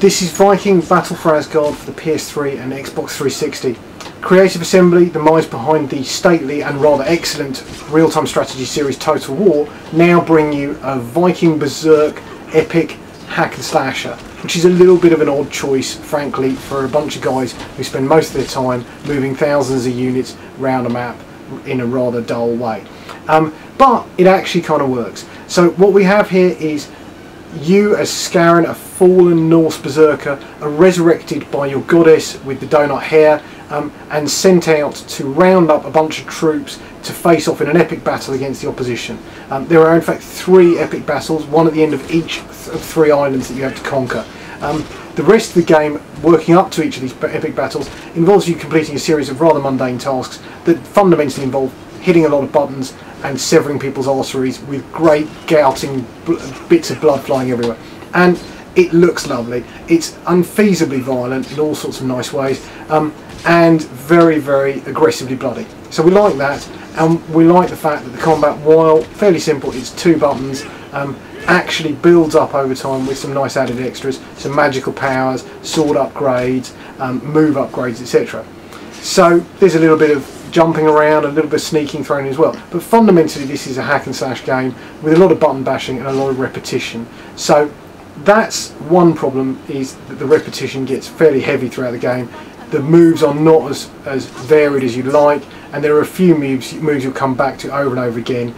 This is Viking Battle for Asgard for the PS3 and Xbox 360. Creative Assembly, the minds behind the stately and rather excellent real-time strategy series Total War, now bring you a Viking Berserk epic hack and slasher, which is a little bit of an odd choice, frankly, for a bunch of guys who spend most of their time moving thousands of units around a map in a rather dull way. But it actually kind of works. So what we have here is you as Scaran, a fallen Norse berserker, are resurrected by your goddess with the donut hair and sent out to round up a bunch of troops to face off in an epic battle against the opposition. There are in fact 3 epic battles, one at the end of each of 3 islands that you have to conquer. The rest of the game, working up to each of these epic battles, involves you completing a series of rather mundane tasks that fundamentally involve hitting a lot of buttons and severing people's arteries with great gouting bits of blood flying everywhere. And it looks lovely. It's unfeasibly violent in all sorts of nice ways, and very, very aggressively bloody. So we like that, and we like the fact that the combat, while fairly simple, it's 2 buttons, actually builds up over time with some nice added extras, some magical powers, sword upgrades, move upgrades, etc. So there's a little bit of jumping around, a little bit of sneaking thrown in as well. But fundamentally this is a hack and slash game with a lot of button bashing and a lot of repetition. So that's one problem, is that the repetition gets fairly heavy throughout the game. The moves are not as varied as you'd like, and there are a few moves you'll come back to over and over again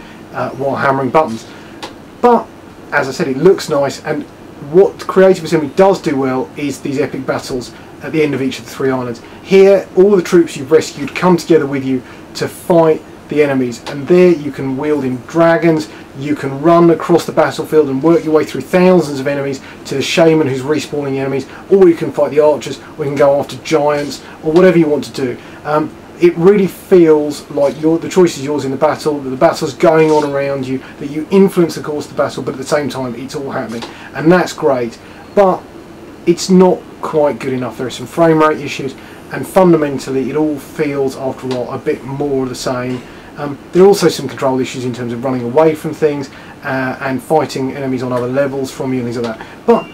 while hammering buttons. But as I said, it looks nice, and what Creative Assembly does do well is these epic battles at the end of each of the 3 islands. Here, all the troops you've rescued come together with you to fight the enemies, and there you can wield in dragons, you can run across the battlefield and work your way through thousands of enemies to the shaman who's respawning enemies, or you can fight the archers, or you can go after giants, or whatever you want to do. It really feels like the choice is yours in the battle, that the battle's going on around you, that you influence the course of the battle, but at the same time it's all happening, and that's great. But it's not quite good enough. There are some frame rate issues, and fundamentally it all feels, after a while, a bit more of the same. There are also some control issues in terms of running away from things and fighting enemies on other levels from you and things like that. But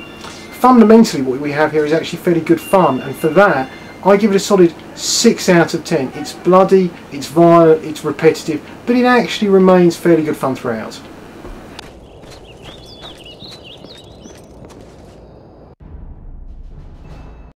fundamentally what we have here is actually fairly good fun, and for that I give it a solid 6 out of 10. It's bloody, it's violent, it's repetitive, but it actually remains fairly good fun throughout.